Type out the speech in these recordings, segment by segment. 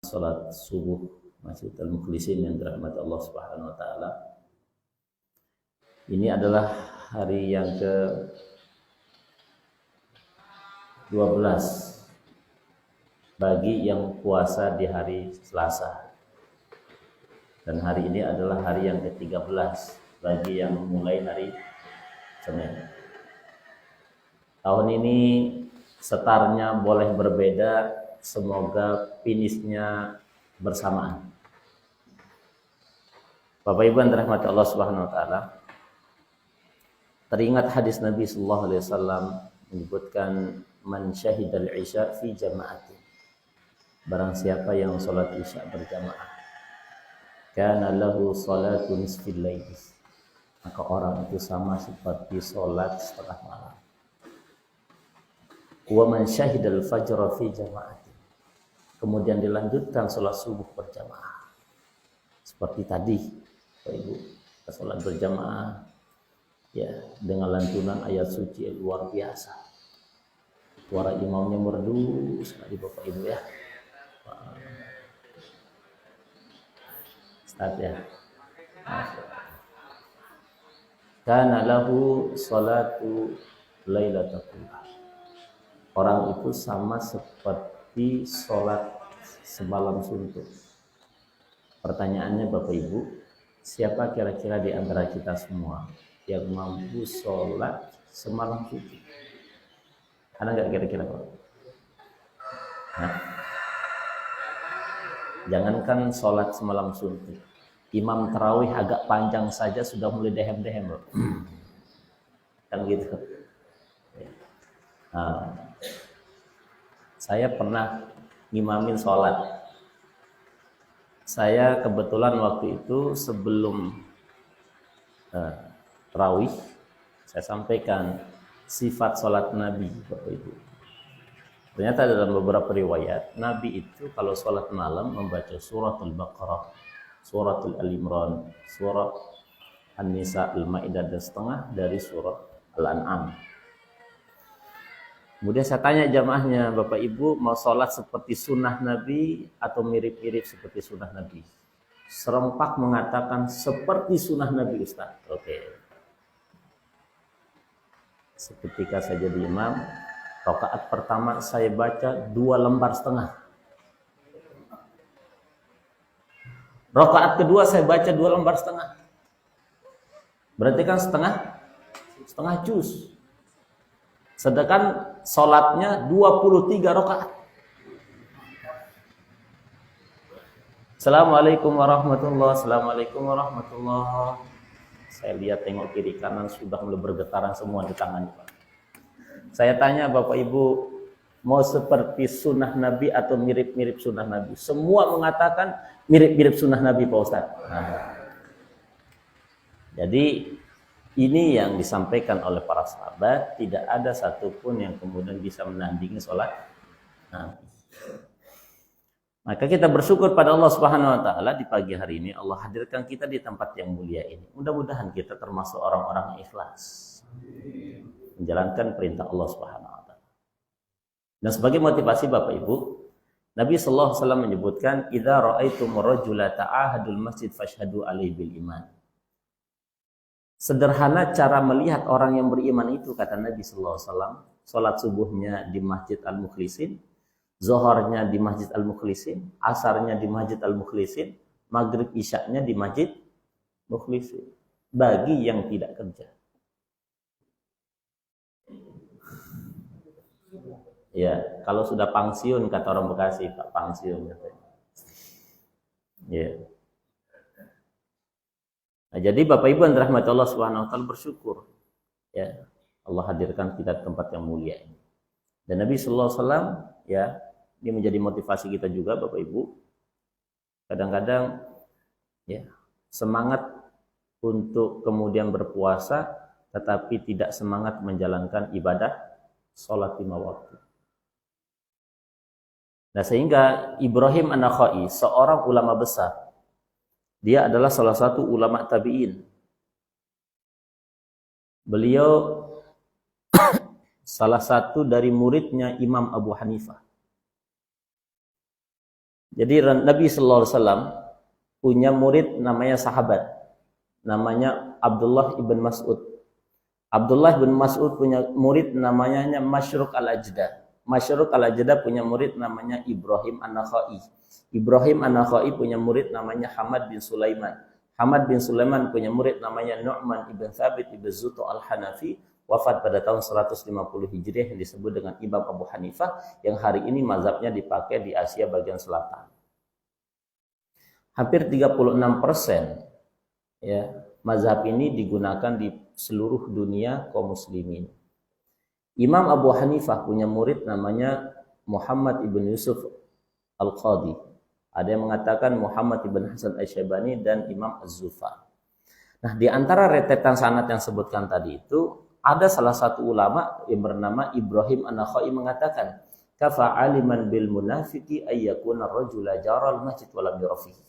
salat subuh Masjid Al-Mukhlisin yang dirahmati Allah Subhanahu wa taala. Ini adalah hari yang ke-12 bagi yang puasa di hari Selasa. Dan hari ini adalah hari yang ke-13 bagi yang mulai hari Senin. Tahun ini setarnya boleh berbeda, semoga finishnya bersamaan. Bapak Ibu yang dirahmati Allah Subhanahu wa taala, teringat hadis Nabi sallallahu alaihi wasallam menyebutkan man syahidal isya fi jama'ati. Barang siapa yang salat isya berjamaah, kana lahu salatu nisfil lail. Maka orang itu sama seperti salat setengah malam. Wa man syahidal fajra fi jama'ati. Kemudian dilanjutkan salat subuh berjamaah. Seperti tadi, Bapak Ibu, salat berjamaah ya dengan lantunan ayat suci yang luar biasa. Suara imamnya merdu sekali Bapak Ibu ya. Ustaz ya. Kana lahu salatu lailatul qadar. Orang itu sama seperti sholat semalam suntuk. Pertanyaannya Bapak Ibu, siapa kira-kira di antara kita semua yang mampu sholat semalam suntuk? Ada nggak kira-kira Pak? Nah, jangankan sholat semalam suntuk, imam tarawih agak panjang saja sudah mulai dehem-dehem loh. Kan gitu. Nah, saya pernah ngimamin sholat. Saya kebetulan waktu itu sebelum tarawih, saya sampaikan sifat sholat Nabi, Bapak Ibu. Ternyata dalam beberapa riwayat, Nabi itu kalau sholat malam membaca suratul Baqarah, suratul Al-Imran, surat An-Nisa, Al-Ma'idah, dan setengah dari surat Al-An'am. Kemudian saya tanya jamaahnya, Bapak Ibu mau sholat seperti sunnah Nabi atau mirip-mirip seperti sunnah Nabi? Serempak mengatakan seperti sunnah Nabi, Ustaz. Oke. Seketika saya jadi imam, rakaat pertama saya baca 2 lembar setengah. Rakaat kedua saya baca 2 lembar setengah. Berarti kan setengah juz. Sedangkan sholatnya 23 rakaat. Assalamualaikum warahmatullahi wabarakatuh. Assalamualaikum warahmatullahi wabarakatuh. Saya lihat tengok kiri kanan sudah mulai bergetaran semua di tangan. Saya tanya Bapak Ibu, mau seperti sunnah Nabi atau mirip-mirip sunnah Nabi? Semua mengatakan mirip-mirip sunnah Nabi Pak Ustaz. Nah, jadi ini yang disampaikan oleh para sahabat, tidak ada satupun yang kemudian bisa menandingi sholat Nabi. Maka kita bersyukur pada Allah Subhanahu wa taala di pagi hari ini Allah hadirkan kita di tempat yang mulia ini. Mudah-mudahan kita termasuk orang-orang yang ikhlas menjalankan perintah Allah Subhanahu wa taala. Dan sebagai motivasi Bapak Ibu, Nabi sallallahu alaihi wasallam menyebutkan, "Idza ra'aitum rajula ta'ahadul masjid fashhadu alaihi bil iman." Sederhana cara melihat orang yang beriman itu, kata Nabi sallallahu alaihi wasallam, salat subuhnya di Masjid Al-Mukhlisin, zuhurnya di Masjid Al-Mukhlisin, asarnya di Masjid Al-Mukhlisin, maghrib isyaknya di Masjid Mukhlisin. Bagi yang tidak kerja. Ya, kalau sudah pensiun kata orang Bekasi, Pak pensiun katanya. Ya. Nah, jadi Bapak Ibu yang dirahmati Allah Subhanahu wa taala bersyukur ya Allah hadirkan kita di tempat yang mulia ini. Dan Nabi sallallahu alaihi wasallam ya, ini menjadi motivasi kita juga Bapak Ibu. Kadang-kadang ya semangat untuk kemudian berpuasa tetapi tidak semangat menjalankan ibadah salat 5 waktu. Nah, sehingga Ibrahim An-Nakhai, seorang ulama besar, dia adalah salah satu ulama tabi'in. Beliau salah satu dari muridnya Imam Abu Hanifah. Jadi Nabi sallallahu alaihi wasallam punya murid namanya sahabat, namanya Abdullah ibn Mas'ud. Abdullah bin Mas'ud punya murid namanya Masyruq al-Ajda. Masyruq al-Ajda punya murid namanya Ibrahim an-Nakhai. Ibrahim an-Nakhai punya murid namanya Hamad bin Sulaiman. Hamad bin Sulaiman punya murid namanya Nu'man ibn Thabit ibn Zuto al-Hanafi, wafat pada tahun 150 Hijriah, yang disebut dengan Imam Abu Hanifah, yang hari ini mazhabnya dipakai di Asia bagian selatan. Hampir 36% ya, mazhab ini digunakan di seluruh dunia kaum muslimin. Imam Abu Hanifah punya murid namanya Muhammad ibn Yusuf al-Qadi. Ada yang mengatakan Muhammad ibn Hasan al-Syaibani dan Imam Az-Zufar. Nah, di antara rentetan sanad yang sebutkan tadi itu, ada salah satu ulama yang bernama Ibrahim an-Nakhai mengatakan, kafa aliman bil munafiqi ayyakuna rajula jaral masjid walam yurafihi.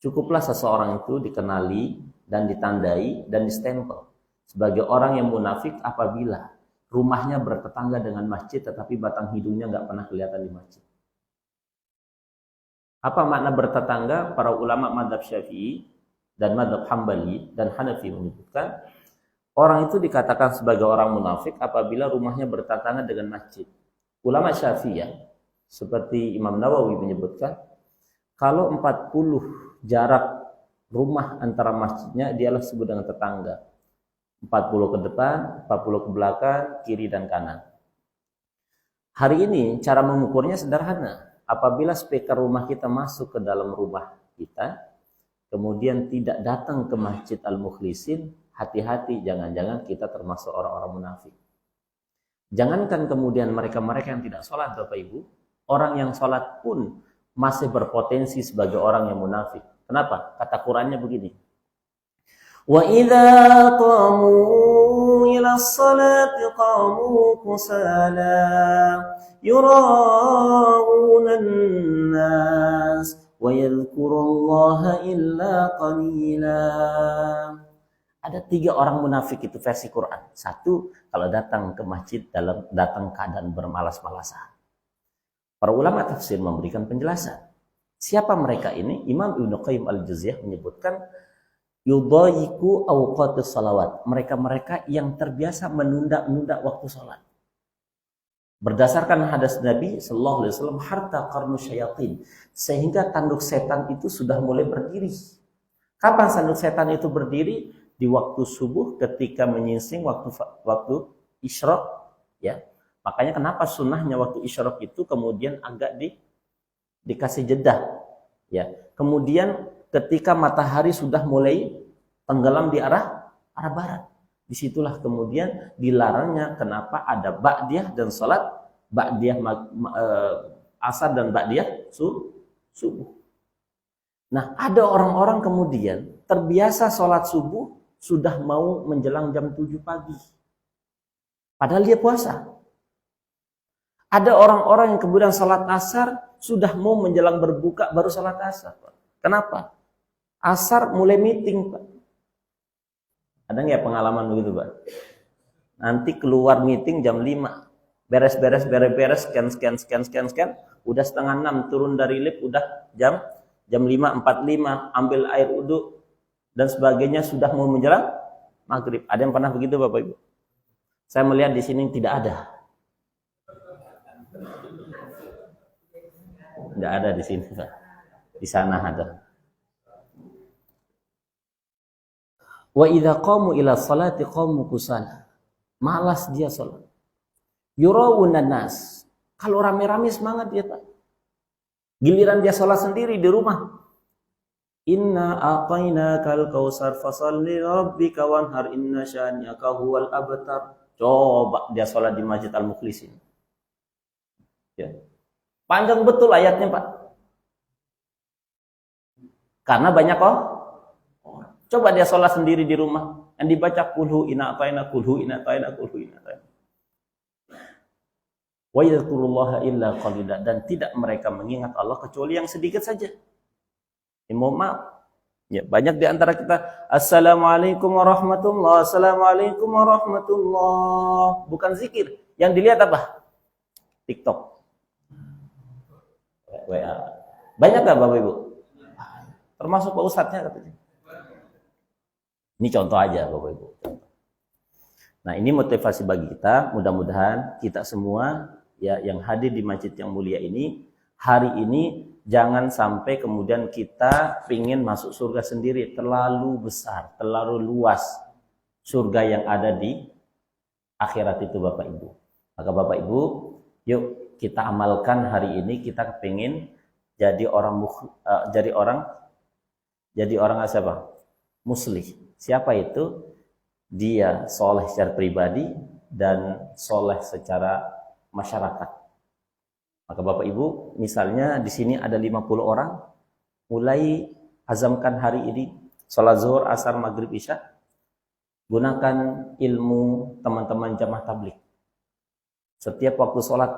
Cukuplah seseorang itu dikenali dan ditandai dan distempel sebagai orang yang munafik apabila rumahnya bertetangga dengan masjid tetapi batang hidungnya nggak pernah kelihatan di masjid. Apa makna bertetangga? Para ulama mazhab Syafi'i dan mazhab Hambali dan Hanafi menyebutkan orang itu dikatakan sebagai orang munafik apabila rumahnya bertetangga dengan masjid. Ulama Syafi'iyah seperti Imam Nawawi menyebutkan kalau 40 jarak rumah antara masjidnya dialah disebut dengan tetangga. 40 ke depan, 40 ke belakang, kiri dan kanan. Hari ini cara mengukurnya sederhana. Apabila speaker rumah kita masuk ke dalam rumah kita, kemudian tidak datang ke Masjid Al-Mukhlisin, hati-hati, jangan-jangan kita termasuk orang-orang munafik. Jangankan kemudian mereka-mereka yang tidak sholat, Bapak Ibu, orang yang sholat pun masih berpotensi sebagai orang yang munafik. Kenapa? Kata Qur'annya begini. Wa idza qamu ila sholati qamu kusala yura'una an-nas wa yadhkurullaha illa qalila. Ada 3 orang munafik itu versi Quran. 1, kalau datang ke masjid datang keadaan bermalas-malasan. Para ulama tafsir memberikan penjelasan. Siapa mereka ini? Imam Ibnu Qayyim al-Jauziyah menyebutkan yudayiku awqatus salawat. Mereka-mereka yang terbiasa menunda-nunda waktu salat. Berdasarkan hadis Nabi sallallahu alaihi wasallam, harta qarnu syayatin, sehingga tanduk setan itu sudah mulai berdiri. Kapan tanduk setan itu berdiri? Di waktu subuh ketika menyingsing waktu isyraq, ya. Makanya kenapa sunnahnya waktu isyraq itu kemudian agak dikasih jeda, ya. Kemudian ketika matahari sudah mulai tenggelam di arah barat, disitulah kemudian dilarangnya kenapa ada ba'diyah dan salat ba'diyah asar dan ba'diyah subuh. Nah, ada orang-orang kemudian terbiasa salat subuh sudah mau menjelang jam 7 pagi, padahal dia puasa. Ada orang-orang yang kemudian salat asar sudah mau menjelang berbuka baru salat asar. Kenapa? Asar mulai meeting, Pak. Ada nggak pengalaman begitu, Pak? Nanti keluar meeting jam 5. Beres-beres, scan. Udah setengah 6, turun dari lift udah jam 5.45, ambil air wudhu dan sebagainya, sudah mau menjelang maghrib. Ada yang pernah begitu, Bapak Ibu? Saya melihat di sini tidak ada. Tidak ada di sini, Pak. Di sana ada. Wa idza qamu ila sholati qamu kusala. Malas dia salat. Yurawun nas. Kalau rame-rame semangat dia, Pak. Giliran dia salat sendiri di rumah. Inna a'tainakal kautsar fasholli rabbika wanhar inna syani'aka huwal abtar. Coba dia salat di Masjid Al-Mukhlisin. Ya. Panjang betul ayatnya, Pak. Karena banyak orang. Coba dia sholat sendiri di rumah. Yang dibaca kulhu ina ataina, kulhu ina ataina, kulhu ina ataina. Wa yadhkurullaha illa qalila. Dan tidak mereka mengingat Allah kecuali yang sedikit saja. Ya, mohon maaf. Ya, banyak di antara kita Assalamualaikum warahmatullahi, Assalamualaikum warahmatullahi. Bukan zikir. Yang dilihat apa? TikTok, WA. Banyak nggak Bapak Ibu? Termasuk Pak Ustadznya katanya. Ini contoh aja Bapak Ibu. Nah ini motivasi bagi kita, mudah-mudahan kita semua ya yang hadir di masjid yang mulia ini, hari ini jangan sampai kemudian kita ingin masuk surga sendiri, terlalu besar, terlalu luas surga yang ada di akhirat itu Bapak Ibu. Maka Bapak Ibu, yuk kita amalkan hari ini, kita pengen jadi orang siapa? Muslih. Siapa itu? Dia soleh secara pribadi dan soleh secara masyarakat. Maka Bapak Ibu, misalnya di sini ada 50 orang, mulai azamkan hari ini sholat zuhur, asar, maghrib, isya, gunakan ilmu teman-teman jamaah tabligh. Setiap waktu sholat,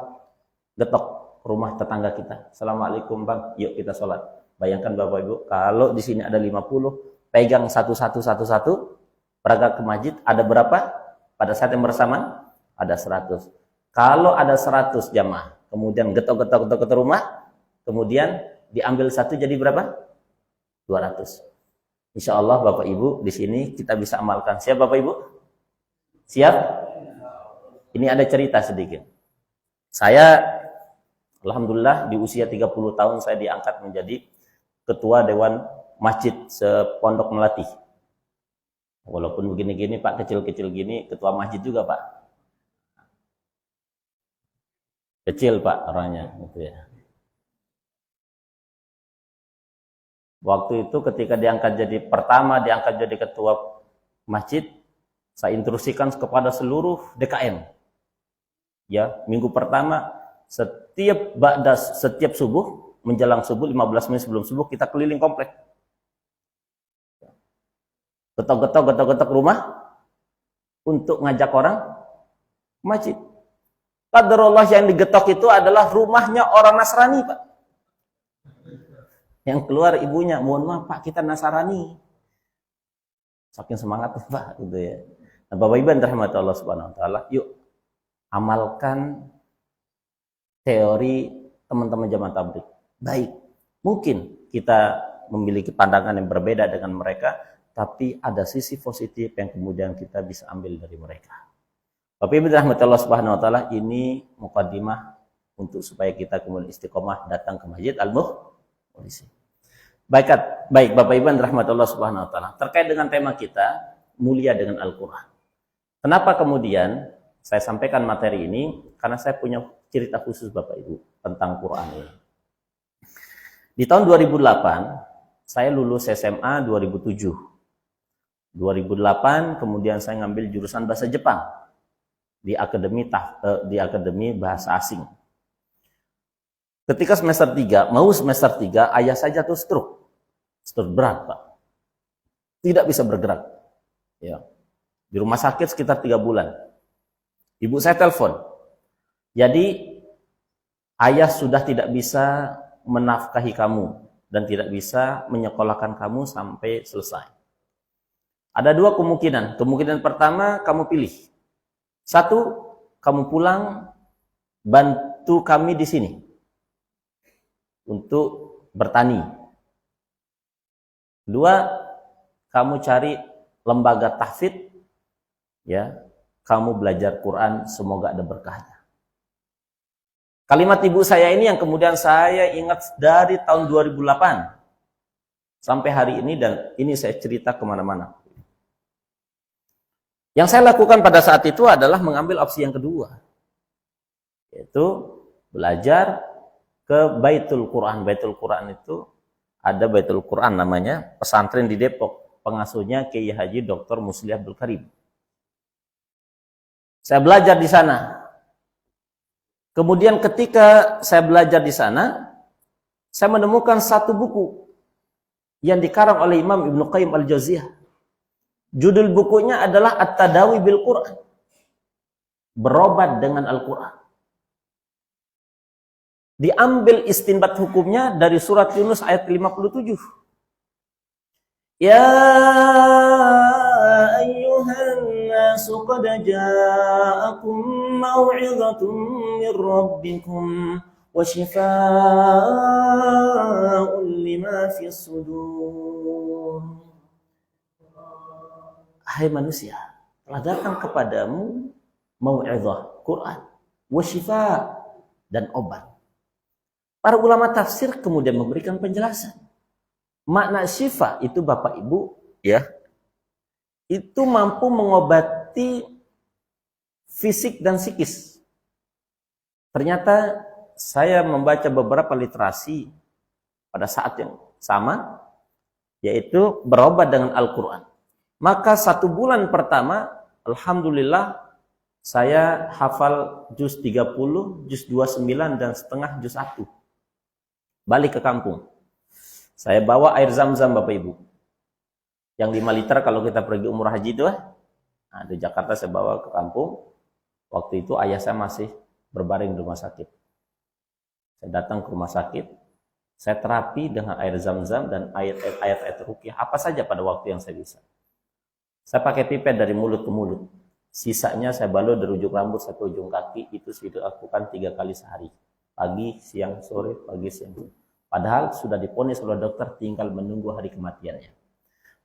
getok rumah tetangga kita. Assalamualaikum bang, yuk kita sholat. Bayangkan Bapak Ibu, kalau di sini ada 50, pegang satu-satu, berangkat ke masjid, ada berapa? Pada saat yang bersamaan, ada 100. Kalau ada 100 jamaah, kemudian getok rumah, kemudian diambil satu jadi berapa? 200. Insya Allah Bapak Ibu di sini kita bisa amalkan. Siap Bapak Ibu? Siap? Ini ada cerita sedikit. Saya, alhamdulillah di usia 30 tahun saya diangkat menjadi ketua Dewan Masjid sepondok Melati. Walaupun begini-gini Pak, kecil-kecil gini, ketua masjid juga Pak. Kecil Pak orangnya gitu ya. Waktu itu ketika diangkat jadi ketua masjid, saya instruksikan kepada seluruh DKM. Ya, minggu pertama setiap subuh menjelang subuh 15 menit sebelum subuh kita keliling komplek. Getok rumah untuk ngajak orang ke masjid. Qadarullah yang digetok itu adalah rumahnya orang Nasrani, Pak. Yang keluar ibunya, mohon maaf Pak, kita Nasrani. Saking semangat Pak, gitu ya. Nah, Bapak Ibu yang dirahmati Allah Subhanahu wa taala, yuk amalkan teori teman-teman jamaah tabligh. Baik, mungkin kita memiliki pandangan yang berbeda dengan mereka, tapi ada sisi positif yang kemudian kita bisa ambil dari mereka. Bapak Ibu dirahmati Allah Subhanahu wa taala, ini mukadimah untuk supaya kita kemudian istiqomah datang ke Masjid Al-Mukhlisin. Baik Bapak Ibu dirahmati Allah Subhanahu wa taala, terkait dengan tema kita mulia dengan Al-Qur'an. Kenapa kemudian saya sampaikan materi ini? Karena saya punya cerita khusus Bapak Ibu tentang Quran ini. Di tahun 2008 saya lulus SMA 2007. 2008 kemudian saya ngambil jurusan bahasa Jepang di akademi bahasa asing. Ketika semester 3, ayah saya jatuh stroke berat Pak, tidak bisa bergerak. Ya. Di rumah sakit sekitar 3 bulan. Ibu saya telepon, jadi ayah sudah tidak bisa menafkahi kamu dan tidak bisa menyekolahkan kamu sampai selesai. Ada 2 kemungkinan. Kemungkinan pertama kamu pilih. 1, kamu pulang bantu kami di sini untuk bertani. 2, kamu cari lembaga tahfidz, ya, kamu belajar Quran, semoga ada berkahnya. Kalimat ibu saya ini yang kemudian saya ingat dari tahun 2008 sampai hari ini, dan ini saya cerita kemana-mana. Yang saya lakukan pada saat itu adalah mengambil opsi yang kedua, yaitu belajar ke Baitul Quran. Baitul Quran itu ada Baitul Quran namanya, pesantren di Depok, pengasuhnya Kiai Haji Dr. Musli Abdul Karim. Saya belajar di sana. Kemudian ketika saya belajar di sana, saya menemukan satu buku yang dikarang oleh Imam Ibnu Qayyim Al-Jauziyah. Judul bukunya adalah At-Tadawi bil Quran. Berobat dengan Al-Quran. Diambil istinbat hukumnya dari surat Yunus ayat 57. Ya ayyuhan nasu qad ja'akum mau'izatun min rabbikum وشفاء لما في الصدور. Hai manusia, telah datang kepadamu mau'izah, Quran, wasyifa, dan obat. Para ulama tafsir kemudian memberikan penjelasan. Makna syifa itu Bapak Ibu, ya, itu mampu mengobati fisik dan psikis. Ternyata saya membaca beberapa literasi pada saat yang sama, yaitu berobat dengan Al-Quran. Maka 1 bulan pertama, alhamdulillah, saya hafal juz 30, juz 29, dan setengah juz 1. Balik ke kampung. Saya bawa air zam-zam Bapak Ibu. Yang 5 liter kalau kita pergi umrah haji itu. Nah, di Jakarta saya bawa ke kampung. Waktu itu ayah saya masih berbaring di rumah sakit. Saya datang ke rumah sakit. Saya terapi dengan air zam-zam dan ayat-ayat ruqyah. Apa saja pada waktu yang saya bisa. Saya pakai pipet dari mulut ke mulut. Sisanya saya balut dari ujung rambut sampai ujung kaki. Itu saya lakukan 3 kali sehari. Pagi, siang, sore, pagi, siang, sore. Padahal sudah diponis oleh dokter, tinggal menunggu hari kematiannya.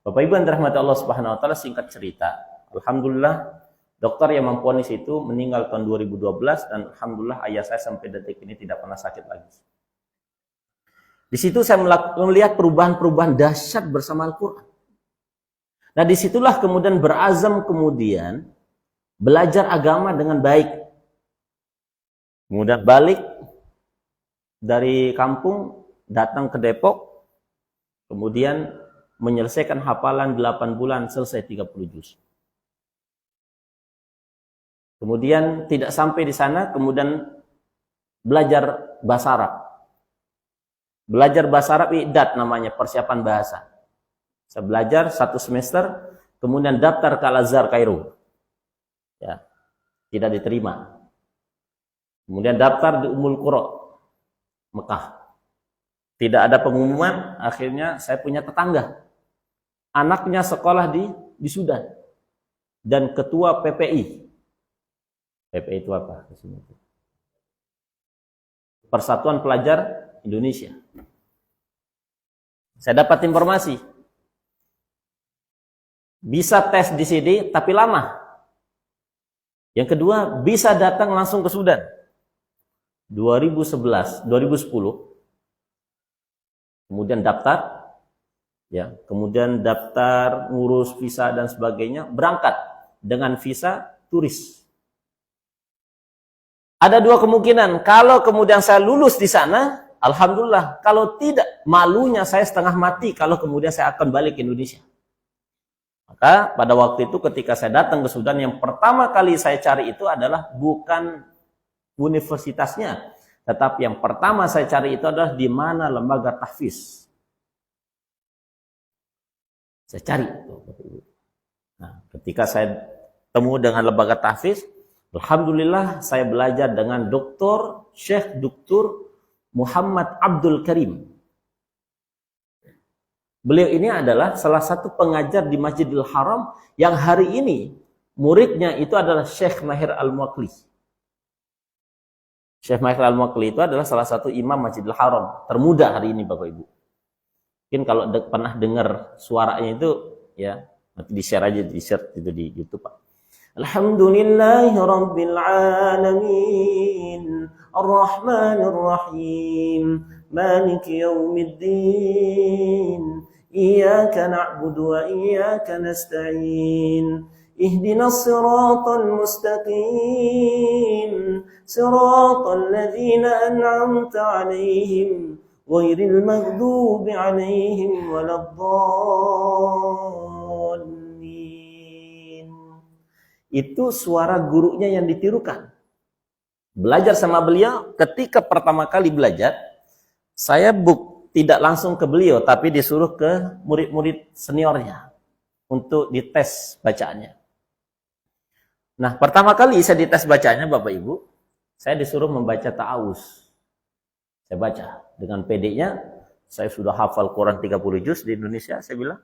Bapak Ibu yang dirahmati Allah Subhanahu wa taala, singkat cerita, alhamdulillah dokter yang memponis itu meninggal tahun 2012 dan alhamdulillah ayah saya sampai detik ini tidak pernah sakit lagi. Di situ saya melihat perubahan-perubahan dahsyat bersama Al-Qur'an. Nah, disitulah kemudian berazam kemudian belajar agama dengan baik. Kemudian balik dari kampung, datang ke Depok, kemudian menyelesaikan hafalan 8 bulan, selesai 30 juz. Kemudian tidak sampai di sana, kemudian belajar bahasa Arab. Belajar bahasa Arab, i'dad namanya, persiapan bahasa. Saya belajar 1 semester, kemudian daftar ke Al-Azhar Kairo. Ya, tidak diterima. Kemudian daftar di Ummul Qura, Mekah. Tidak ada pengumuman, akhirnya saya punya tetangga. Anaknya sekolah di Sudan. Dan ketua PPI. PPI itu apa? Persatuan Pelajar Indonesia. Saya dapat informasi. Bisa tes di sini, tapi lama. Yang kedua, bisa datang langsung ke Sudan. 2010, kemudian daftar, ya, kemudian daftar, ngurus visa dan sebagainya, berangkat dengan visa turis. Ada 2 kemungkinan. Kalau kemudian saya lulus di sana, alhamdulillah. Kalau tidak, malunya saya setengah mati kalau kemudian saya akan balik ke Indonesia. Maka pada waktu itu ketika saya datang ke Sudan, yang pertama kali saya cari itu adalah bukan universitasnya, tetapi yang pertama saya cari itu adalah di mana lembaga tahfiz. Saya cari. Nah, ketika saya temu dengan lembaga tahfiz, alhamdulillah saya belajar dengan Syekh Dr. Muhammad Abdul Karim. Beliau ini adalah salah satu pengajar di Masjidil Haram yang hari ini muridnya itu adalah Syekh Mahir Al-Muqli. Syekh Mahir Al-Muqli itu adalah salah satu imam Masjidil Haram termuda hari ini Bapak Ibu. Mungkin kalau pernah dengar suaranya itu, ya, nanti di-share aja, di-share itu di YouTube, Pak. Alhamdulillahi Rabbil Alamin, Ar-Rahmanir Rahim, Maliki Yawmiddin, Iyyaka na'budu wa iyyaka nasta'in, Ihdinas siratal mustaqim, siratal ladzina an'amta 'alaihim, ghairil maghdubi 'alaihim waladdallin. Itu suara gurunya yang ditirukan. Belajar sama beliau, ketika pertama kali belajar, saya tidak langsung ke beliau, tapi disuruh ke murid-murid seniornya untuk dites bacaannya. Nah, pertama kali saya dites bacaannya Bapak Ibu, saya disuruh membaca ta'awuz. Saya baca dengan PD-nya, saya sudah hafal Quran 30 juz di Indonesia, saya bilang.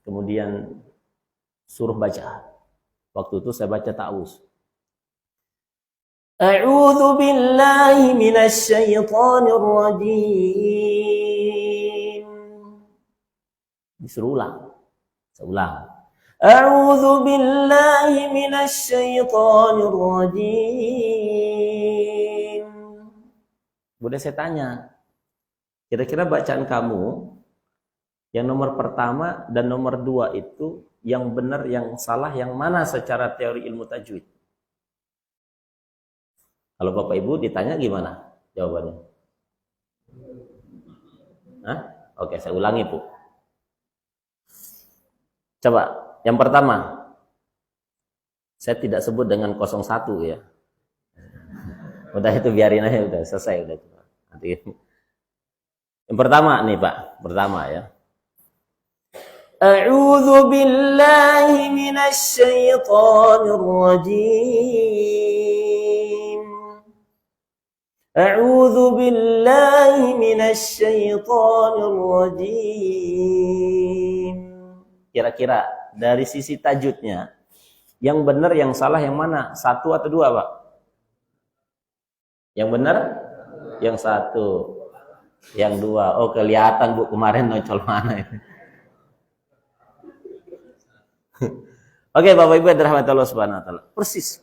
Kemudian suruh baca. Waktu itu saya baca ta'awuz. A'udzu billahi minasy syaithanir rajim. Disuruh ulang. Seulang. A'udzu billahi minasy syaithanir rajim. Boleh saya tanya, kira-kira bacaan kamu yang nomor pertama dan nomor 2 itu yang benar, yang salah, yang mana secara teori ilmu tajwid? Kalau Bapak Ibu ditanya gimana jawabannya? Hah? Oke, saya ulangi, Bu. Coba, yang pertama. Saya tidak sebut dengan 01 ya. Udah itu biarin aja, udah selesai udah. Nanti. Yang pertama nih, Pak. Pertama ya. A'udzu billahi minasy syaithanir rajim. A'udzu billahi minasy syaithanir rajim. Kira-kira dari sisi tajwidnya yang benar, yang salah yang mana? 1 atau 2, Pak? Yang benar? Yang 1. Yang 2. Oh, kelihatan, Bu, kemarin nocol mana ini. Oke, Bapak Ibu yang dirahmati Allah Subhanahu wa taala. Persis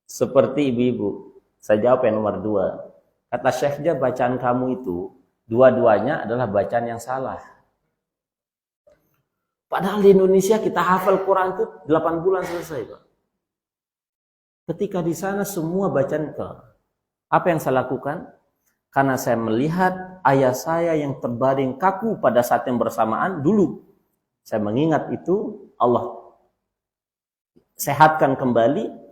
seperti ibu-ibu. Saya jawab yang nomor 2. Kata Syekhnya, bacaan kamu itu dua-duanya adalah bacaan yang salah. Padahal di Indonesia kita hafal Quran itu 8 bulan selesai, Pak. Ketika di sana semua bacaan ke. Apa yang saya lakukan? Karena saya melihat ayah saya yang terbaring kaku pada saat yang bersamaan dulu. Saya mengingat itu, Allah sehatkan kembali.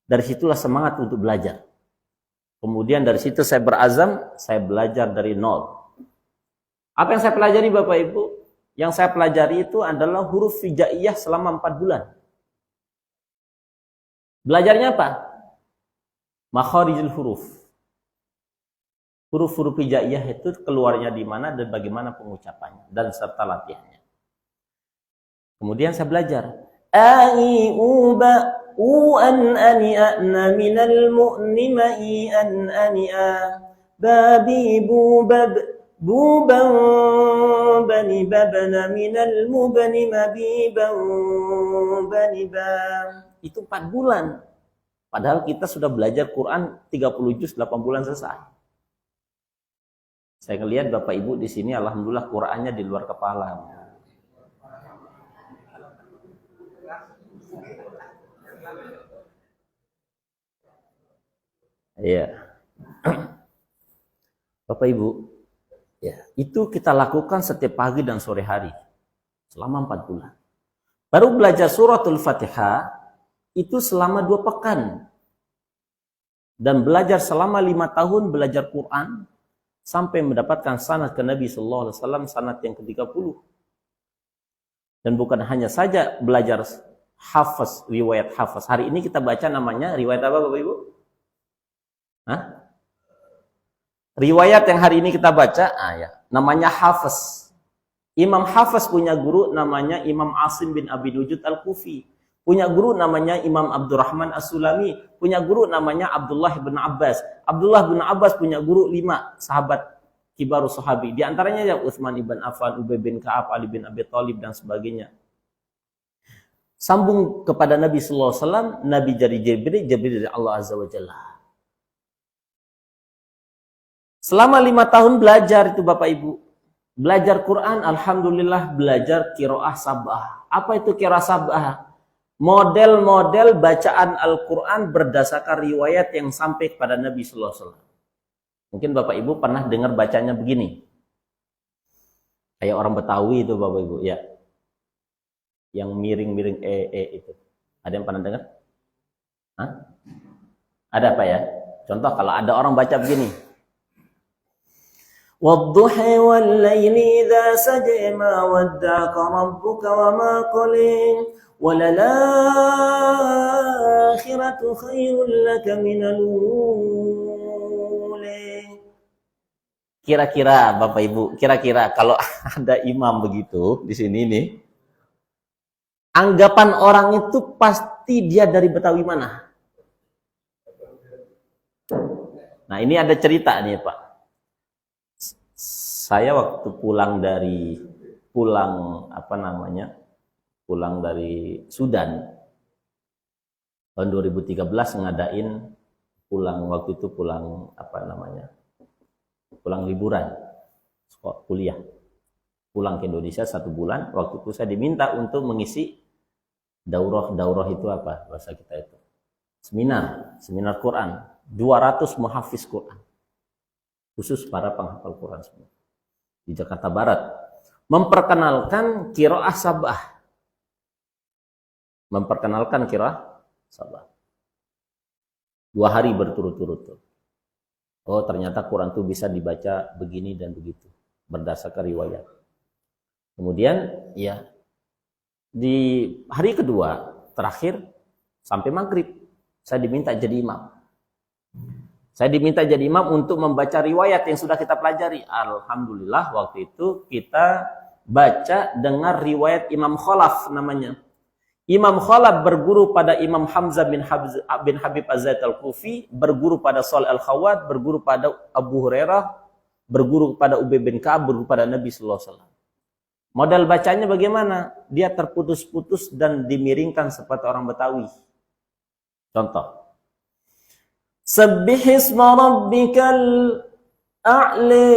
Dari situlah semangat untuk belajar. Kemudian dari situ saya berazam, saya belajar dari nol. Apa yang saya pelajari, Bapak Ibu? Yang saya pelajari itu adalah huruf hijaiyah selama 4 bulan. Belajarnya apa? Makharijul huruf. Huruf-huruf hijaiyah itu keluarnya di mana dan bagaimana pengucapannya dan serta latihannya. Kemudian saya belajar ai uba an ani ana minal mu'nima i an ani a babi bubab buban bani babana minal mubani mabiban bani bam. Itu 4 bulan. Padahal kita sudah belajar Quran 30 juz 8 bulan selesai. Saya ngelihat Bapak Ibu di sini alhamdulillah Qurannya di luar kepala. Iya. Bapak Ibu, ya, itu kita lakukan setiap pagi dan sore hari selama 4 bulan. Baru belajar suratul Fatihah itu selama 2 pekan. Dan belajar selama 5 tahun belajar Quran sampai mendapatkan sanad ke Nabi sallallahu alaihi wasallam, sanad yang ke-30. Dan bukan hanya saja belajar hafaz, riwayat hafaz. Hari ini kita baca namanya riwayat apa, Bapak Ibu? Hah? Riwayat yang hari ini kita baca, ya, namanya hafaz. Imam Hafaz punya guru namanya Imam Asim bin Abi Nujud Al-Kufi. Punya guru namanya Imam Abdurrahman As-Sulami. Punya guru namanya Abdullah bin Abbas. Abdullah bin Abbas punya guru 5 sahabat kibaru sahabi. Di antaranya ya Utsman ibn Affan, Ubay bin Ka'ab, Ali bin Abi Thalib dan sebagainya. Sambung kepada Nabi sallallahu alaihi wasallam, Nabi dari Jibril, Jibril dari Allah Azza wa Jalla. Selama 5 tahun belajar itu Bapak Ibu. Belajar Quran, alhamdulillah belajar qiraah sab'ah. Apa itu qiraah sab'ah? Model-model bacaan Al-Quran berdasarkan riwayat yang sampai kepada Nabi sallallahu alaihi wasallam. Mungkin Bapak Ibu pernah dengar bacanya begini. Kayak orang Betawi itu Bapak Ibu, ya. Yang miring-miring itu. Ada yang pernah dengar? Hah? Ada apa ya? Contoh kalau ada orang baca begini. وَالضُّحَى وَاللَّيْلِ إِذَا سَجَى مَا وَدَّعَكَ رَبُّكَ وَمَا قَلَى وَلَلْآخِرَةُ خَيْرٌ لَكَ مِنَ الْأُولَى. Kira-kira Bapak Ibu, kira-kira kalau ada imam begitu di sini nih, anggapan orang itu pasti dia dari Betawi mana? Nah, ini ada cerita nih, Pak. Saya waktu pulang dari Sudan tahun 2013 ngadain pulang liburan sekolah kuliah, pulang ke Indonesia 1 bulan. Waktu itu saya diminta untuk mengisi daurah itu apa bahasa kita itu, seminar Quran, 200 muhafiz Quran, khusus para penghafal Quran semua di Jakarta Barat, memperkenalkan qiraah sabah. 2 hari berturut-turut. Oh, ternyata Quran itu bisa dibaca begini dan begitu berdasarkan riwayat. Kemudian ya di hari kedua terakhir sampai maghrib saya diminta jadi imam untuk membaca riwayat yang sudah kita pelajari. Alhamdulillah waktu itu kita baca dengar riwayat Imam Khalaf namanya. Imam Khalaf berguru pada Imam Hamzah bin Habib Az-Zaid Al-Kufi, berguru pada Shalih Al-Khawwat, berguru pada Abu Hurairah, berguru pada Ubay bin Ka'ab, berguru pada Nabi sallallahu alaihi wasallam. Modal bacanya bagaimana? Dia terputus-putus dan dimiringkan seperti orang Betawi. Contoh. Subbihisma rabbikal a'la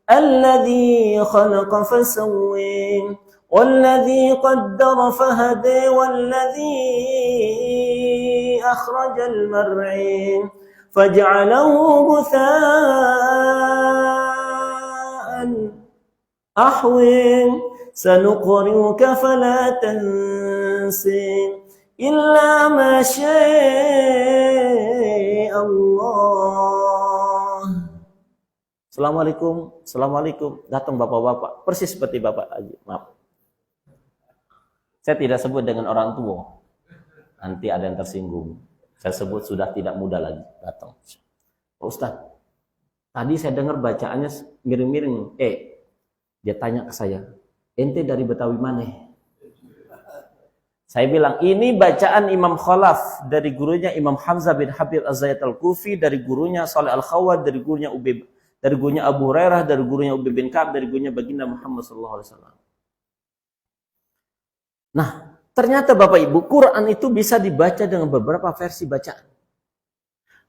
alladhi khalaqa fasawwa والذي قدر فهدى والذي أخرج المرعى فجعله غثاء أحوى سنقرئك فلا تنسى إلا ما شاء الله. Assalamualaikum, datang bapak-bapak, persis seperti bapak aja, maaf. Saya tidak sebut dengan orang tua, nanti ada yang tersinggung. Saya sebut sudah tidak muda lagi, datang. Pak Ustadz, tadi saya dengar bacaannya miring-miring. Dia tanya ke saya, ente dari Betawi mana? Saya bilang, ini bacaan Imam Khalaf dari gurunya Imam Hamzah bin Habib Az-Zaid Al-Kufi, dari gurunya Shalih Al-Khawwat, dari gurunya Abu Hurairah, dari gurunya Ubay bin Ka'ab, dari gurunya baginda Muhammad sallallahu alaihi wasallam. Nah, ternyata Bapak Ibu, Quran itu bisa dibaca dengan beberapa versi bacaan.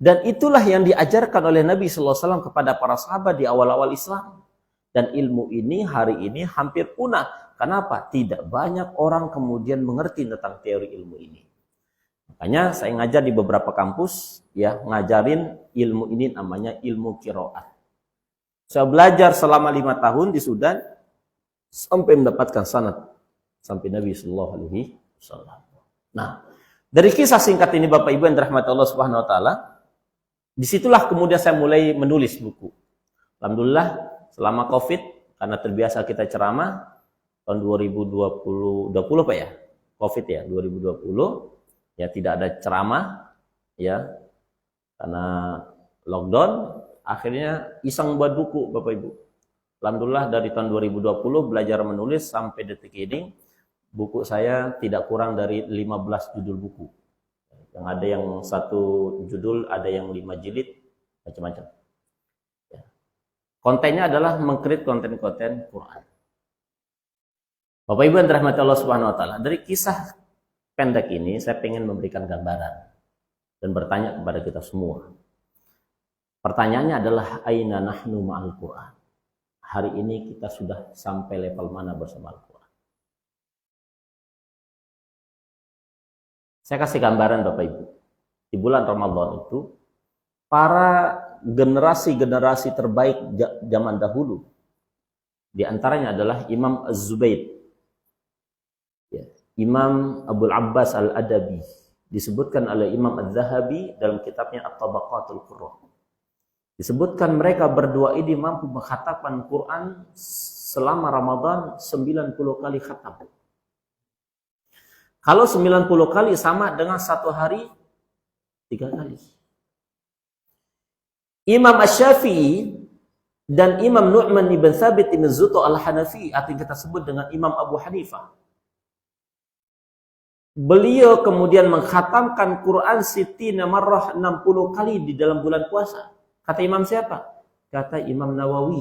Dan itulah yang diajarkan oleh Nabi sallallahu alaihi wasallam kepada para sahabat di awal-awal Islam. Dan ilmu ini hari ini hampir punah. Kenapa? Tidak banyak orang kemudian mengerti tentang teori ilmu ini. Makanya saya ngajar di beberapa kampus, ya, ngajarin ilmu ini namanya ilmu qiraat. Saya belajar selama 5 tahun di Sudan sampai mendapatkan sanad sampai Nabi sallallahu alaihi wasallam. Nah, dari kisah singkat ini Bapak Ibu yang dirahmati Allah Subhanahu wa taala, disitulah kemudian saya mulai menulis buku. Alhamdulillah selama Covid, karena terbiasa kita ceramah tahun 2020 Pak ya? Covid ya, 2020 ya tidak ada ceramah ya. Karena lockdown, akhirnya iseng buat buku Bapak Ibu. Alhamdulillah dari tahun 2020 belajar menulis sampai detik ini, buku saya tidak kurang dari 15 judul buku. Yang ada yang 1 judul, ada yang 5 jilid, macam-macam. Ya. Kontennya adalah mengkrit konten-konten Quran. Bapak Ibu yang dirahmati Allah Subhanahu wa taala, dari kisah pendek ini saya ingin memberikan gambaran dan bertanya kepada kita semua. Pertanyaannya adalah aina nahnu ma'al Quran. Hari ini kita sudah sampai level mana bersama Al-Quran? Saya kasih gambaran Bapak Ibu. Di bulan Ramadan itu, para generasi-generasi terbaik zaman dahulu, di antaranya adalah Imam Az-Zubayd, ya, Imam Abul Abbas Al-Adabi, disebutkan oleh Imam Az-Zahabi dalam kitabnya At-Tabaqatul Qurra. Disebutkan mereka berdua ini mampu mengkhatamkan Quran selama Ramadan 90 kali khatam. Kalau 90 kali sama dengan 1 hari 3 kali. Imam Asy-Syafi'i dan Imam Nu'man ibn Thabit ibn Zuto al-Hanafi, atau yang kita sebut dengan Imam Abu Hanifah, beliau kemudian mengkhatamkan Quran sitina marrah 60 kali di dalam bulan puasa. Kata imam siapa? Kata Imam Nawawi.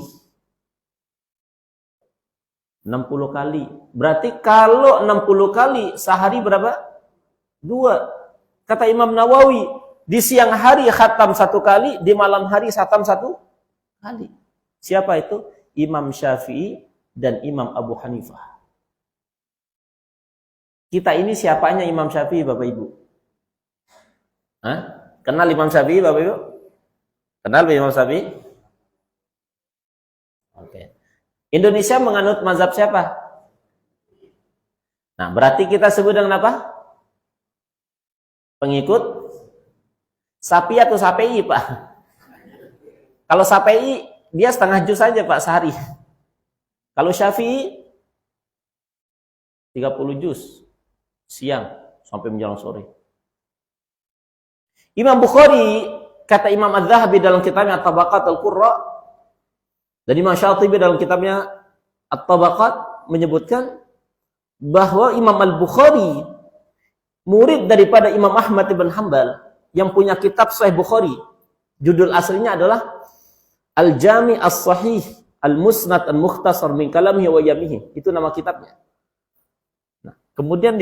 60 kali. Berarti kalau 60 kali sehari berapa? 2. Kata Imam Nawawi, di siang hari khatam 1 kali, di malam hari khatam 1 kali. Siapa itu? Imam Syafi'i dan Imam Abu Hanifah. Kita ini siapanya Imam Syafi'i, Bapak Ibu? Hah? Kenal Imam Syafi'i, Bapak Ibu? Kenal Imam Syafi'i? Oke. Indonesia menganut mazhab siapa? Nah, berarti kita sebut dengan apa? Pengikut Sapi atau Sapi, Pak? Kalau Sapi, dia setengah juz saja, Pak, sehari. Kalau Syafi'i 30 juz siang sampai menjelang sore. Imam Bukhari, kata Imam Az-Zahabi dalam kitabnya At-Tabaqat Al-Qurra, dan Imam Syatibi dalam kitabnya At-Tabaqat menyebutkan bahwa Imam Al-Bukhari, murid daripada Imam Ahmad ibn Hanbal, yang punya kitab Sahih Bukhari, judul aslinya adalah Al-Jami' As-Sahih Al-Musnad Al-Mukhtasar min Kalamihi wa Yamihi. Itu nama kitabnya. Nah, kemudian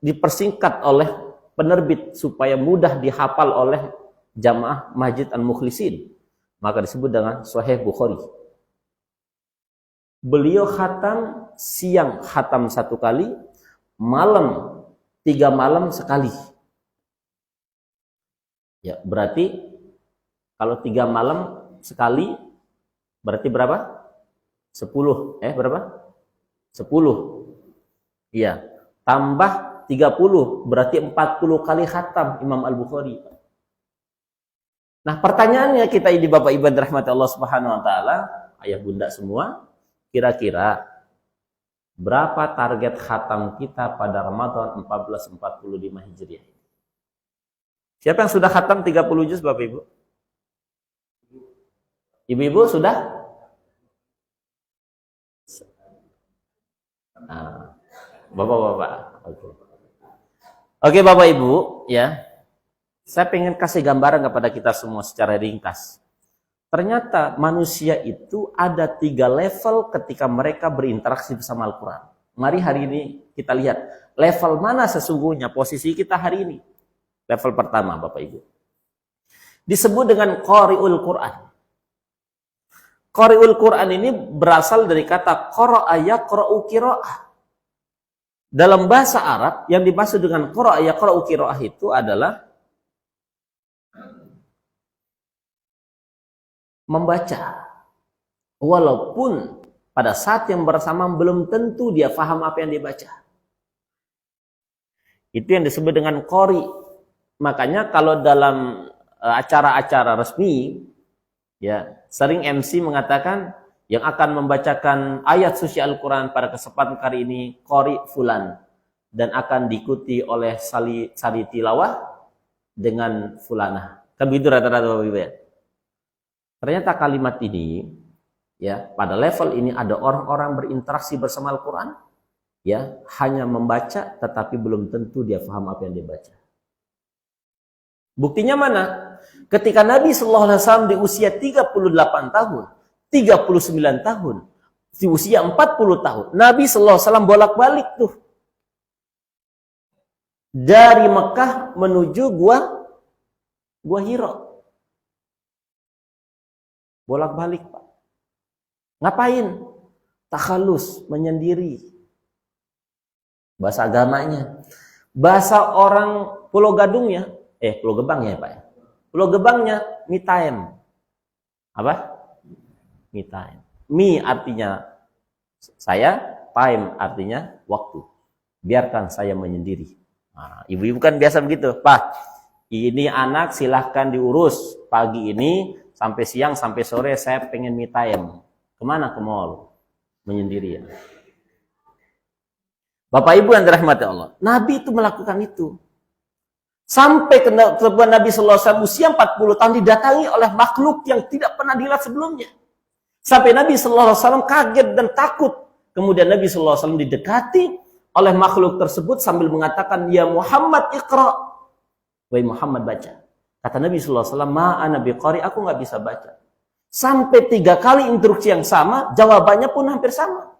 dipersingkat oleh penerbit supaya mudah dihafal oleh jamaah Masjid Al-Mukhlisin. Maka disebut dengan Sahih Bukhari. Beliau khatam siang khatam 1 kali, malam 3 malam sekali. Ya, berarti kalau 3 malam sekali berarti berapa? 10. Berapa? 10. Iya. Tambah 30 berarti 40 kali khatam Imam Al-Bukhari. Nah, pertanyaannya kita ini Bapak Ibu rahmati Allah Subhanahu wa taala, ayah bunda semua, kira-kira berapa target khatam kita pada Ramadan 1445 Hijriah? Siapa yang sudah khatam 30 juz, Bapak Ibu? Ibu-ibu sudah? Nah, Bapak-bapak. Oke, Bapak Ibu, ya. Saya pengen kasih gambaran kepada kita semua secara ringkas. Ternyata manusia itu ada 3 level ketika mereka berinteraksi bersama Al-Quran. Mari hari ini kita lihat level mana sesungguhnya posisi kita hari ini. Level pertama, Bapak Ibu, disebut dengan Qari'ul Quran. Qari'ul Quran ini berasal dari kata qara'a yaqra'u qira'ah. Dalam bahasa Arab yang dimaksud dengan qara'a yaqra'u qira'ah itu adalah membaca, walaupun pada saat yang bersamaan belum tentu dia paham apa yang dibaca. Itu yang disebut dengan qari. Makanya kalau dalam acara-acara resmi, ya sering MC mengatakan yang akan membacakan ayat suci Al-Quran pada kesempatan kali ini qari fulan, dan akan diikuti oleh sari tilawah dengan fulana. Kan begitu rata-rata Bapak Ibu ya. Ternyata kalimat ini, ya, pada level ini ada orang-orang berinteraksi bersama Al-Quran, ya, hanya membaca, tetapi belum tentu dia paham apa yang dia baca. Buktinya mana? Ketika Nabi SAW di usia 38 tahun, 39 tahun, di usia 40 tahun, Nabi SAW bolak-balik tuh dari Mekah menuju gua Hira. Bolak-balik, Pak. Ngapain? Takhalus, menyendiri. Bahasa agamanya. Bahasa orang Pulau Gadungnya, Pulau Gebang ya, Pak ya. Pulau Gebangnya me time. Apa? Me time. Me artinya saya, time artinya waktu. Biarkan saya menyendiri. Nah, ibu-ibu kan biasa begitu, Pak. Ini anak silahkan diurus pagi ini sampai siang sampai sore saya pengen me time. Kemana? Ke mall. Menyendiri ya. Bapak Ibu yang dirahmati Allah, Nabi itu melakukan itu. Sampai ke Nabi sallallahu alaihi wasallam usia 40 tahun didatangi oleh makhluk yang tidak pernah dilihat sebelumnya. Sampai Nabi sallallahu alaihi wasallam kaget dan takut. Kemudian Nabi sallallahu alaihi wasallam didekati oleh makhluk tersebut sambil mengatakan, "Ya Muhammad, Iqra." Wahai Muhammad, baca. Kata Nabi SAW, ma ana biqari, aku nggak bisa baca. Sampai 3 kali instruksi yang sama, jawabannya pun hampir sama.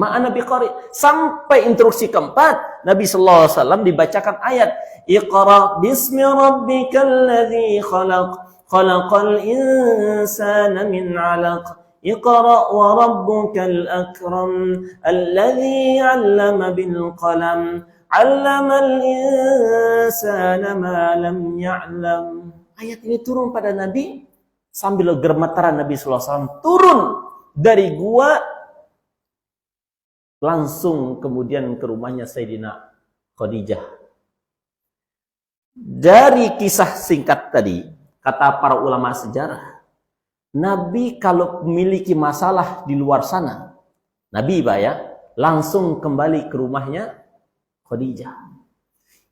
Ma ana biqari. Sampai instruksi keempat, Nabi SAW dibacakan ayat, Iqra bismi rabbikal ladzi khalaq, khalaqal insana min 'alaq. Iqra wa rabbukal akram, alladzi 'allama bil qalam. Allamal insana ma lam ya'lam. Ayat ini turun pada Nabi sambil gemetaran. Nabi sallallahu alaihi wasallam turun dari gua langsung kemudian ke rumahnya Sayyidina Khadijah. Dari kisah singkat tadi, kata para ulama sejarah, Nabi kalau memiliki masalah di luar sana, Nabi langsung kembali ke rumahnya Khadijah.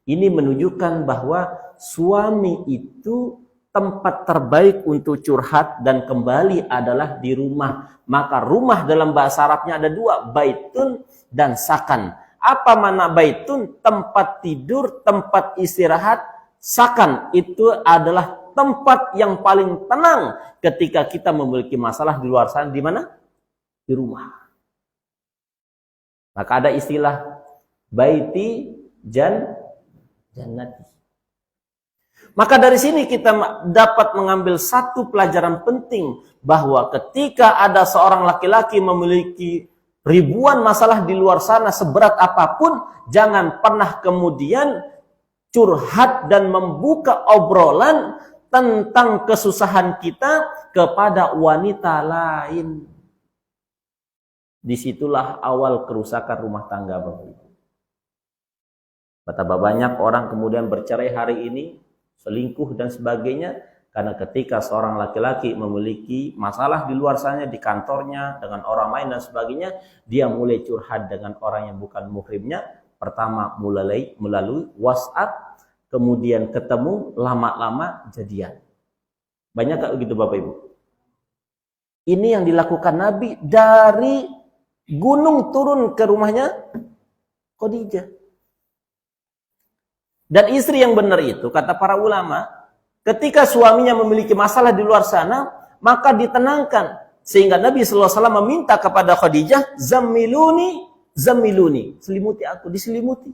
Ini menunjukkan bahwa suami itu tempat terbaik untuk curhat dan kembali adalah di rumah. Maka rumah dalam bahasa Arabnya ada 2, baitun dan sakan. Apa makna baitun? Tempat tidur, tempat istirahat. Sakan itu adalah tempat yang paling tenang ketika kita memiliki masalah di luar sana. Di mana? Di rumah. Maka ada istilah baiti jannati. Maka dari sini kita dapat mengambil satu pelajaran penting, bahwa ketika ada seorang laki-laki memiliki ribuan masalah di luar sana seberat apapun, jangan pernah kemudian curhat dan membuka obrolan tentang kesusahan kita kepada wanita lain. Disitulah awal kerusakan rumah tangga, Bapak Ibu. Betapa banyak orang kemudian bercerai hari ini, selingkuh dan sebagainya, karena ketika seorang laki-laki memiliki masalah di luar sana, di kantornya, dengan orang lain dan sebagainya, dia mulai curhat dengan orang yang bukan muhrimnya. Pertama melalui WhatsApp, kemudian ketemu, lama-lama jadian. Banyak gak begitu Bapak Ibu? Ini yang dilakukan Nabi dari gunung turun ke rumahnya Khadijah. Dan istri yang benar itu, kata para ulama, ketika suaminya memiliki masalah di luar sana, maka ditenangkan. Sehingga Nabi SAW meminta kepada Khadijah, Zammiluni, selimuti aku, diselimuti.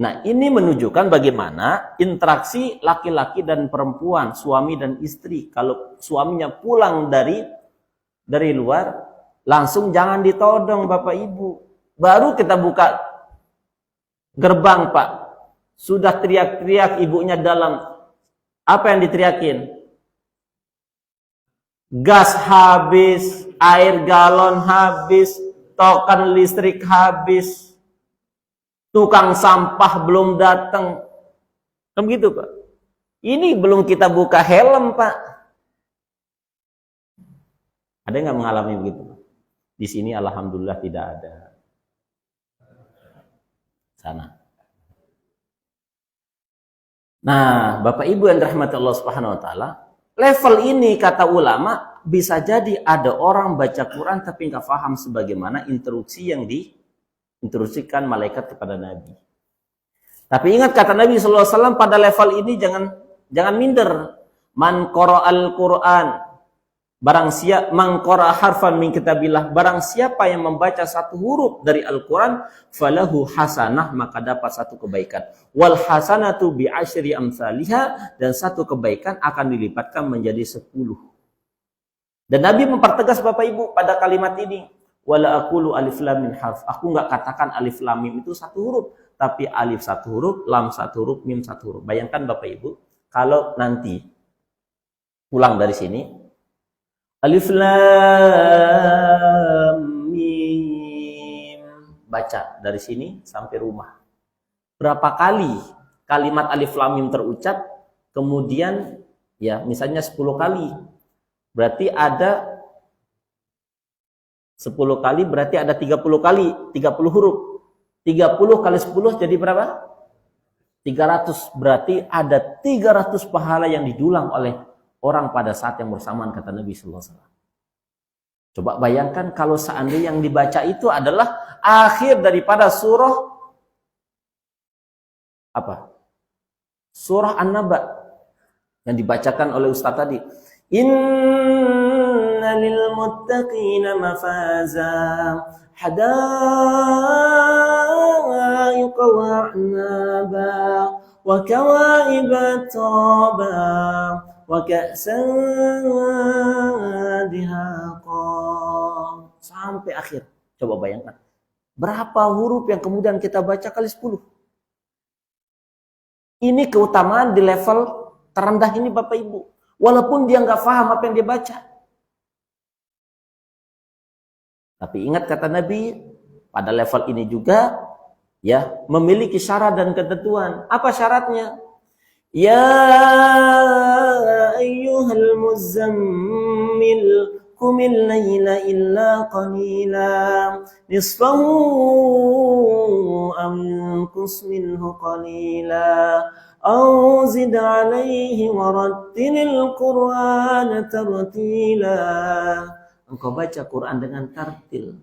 Nah, ini menunjukkan bagaimana interaksi laki-laki dan perempuan, suami dan istri. Kalau suaminya pulang dari luar, langsung jangan ditodong Bapak Ibu. Baru kita buka gerbang, Pak. Sudah teriak-teriak ibunya dalam. Apa yang diteriakin? Gas habis, air galon habis, token listrik habis, tukang sampah belum datang. Kan begitu, Pak? Ini belum kita buka helm, Pak. Ada nggak mengalami begitu? Di sini alhamdulillah tidak ada. Sana. Nah, Bapak Ibu yang dirahmati Allah Subhanahu wa taala, level ini kata ulama bisa jadi ada orang baca Quran tapi nggak paham sebagaimana instruksi yang diinstruksikan malaikat kepada Nabi. Tapi ingat kata Nabi sallallahu alaihi wasallam, pada level ini jangan minder. Man qara'al Quran, barang siapa man qara'a harfan min kitabillah, barang siapa yang membaca satu huruf dari Al-Quran, falahu hasanah, maka dapat satu kebaikan. Wal hasanatu bi asyri amsalihha, dan satu kebaikan akan dilipatkan menjadi 10. Dan Nabi mempertegas Bapak Ibu pada kalimat ini, wala aqulu alif lam mim harf. Aku enggak katakan alif lam mim itu satu huruf, tapi alif satu huruf, lam satu huruf, mim satu huruf. Bayangkan Bapak Ibu, kalau nanti pulang dari sini, alif lam mim, baca dari sini sampai rumah. Berapa kali kalimat alif lam mim terucap? Kemudian ya misalnya 10 kali. Berarti ada 10 kali, berarti ada 30 kali, 30 huruf. 30 kali 10 jadi berapa? 300. Berarti ada 300 pahala yang didulang oleh orang pada saat yang bersamaan, kata Nabi sallallahu alaihi wasallam. Coba bayangkan kalau seandainya yang dibaca itu adalah akhir daripada surah apa? Surah An-Naba. yang dibacakan oleh Ustaz tadi. Inna lil muttaqina mafaza hadaiqa wa a'naba wa kawa'iba traba wa ka'san dihaqa, sampai akhir. Coba bayangkan berapa huruf yang kemudian kita baca kali 10. Ini keutamaan di level terendah ini Bapak Ibu. Walaupun dia nggak paham apa yang dia baca. Tapi ingat kata Nabi, pada level ini juga ya memiliki syarat dan ketentuan. Apa syaratnya? Ya ayyuhal muzammil qumil laila illa qalila nisfahu aw inqus minhu qalila aw zid alaihi warattilil qur'ana tartila. Engkau baca Quran dengan tartil.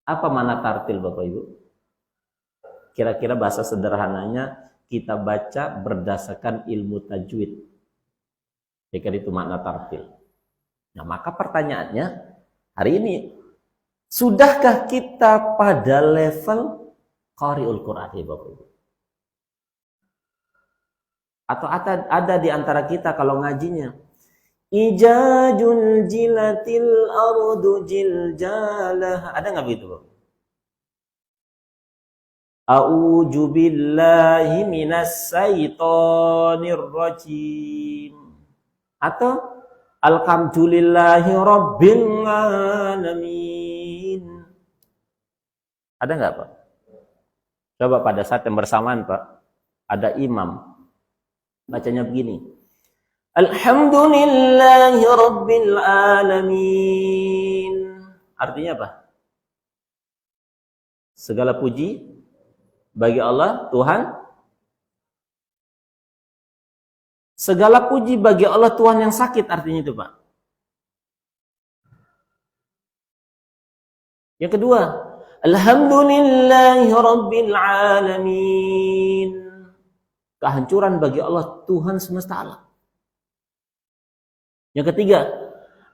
Apa makna tartil Bapak Ibu? Kira-kira bahasa sederhananya, kita baca berdasarkan ilmu tajwid. Jika itu makna tartil. Nah, maka pertanyaannya hari ini, sudahkah kita pada level qari'ul Quran ya Bapak Ibu? Atau ada di antara kita kalau ngajinya ijajul jilatil ardu jiljalah, ada nggak begitu Bapak? A'udzu billahi minas syaitonir rajim. Atau alhamdulillahi rabbil alamin. Ada nggak Pak? Coba pada saat yang bersamaan Pak, ada imam bacanya begini. Alhamdulillahi rabbil alamin. Artinya apa? Segala puji bagi Allah, Tuhan. Segala puji bagi Allah, Tuhan yang sakit, artinya itu Pak. Yang kedua, Alhamdulillahi rabbil alamin. Kehancuran bagi Allah, Tuhan semesta alam. Yang ketiga,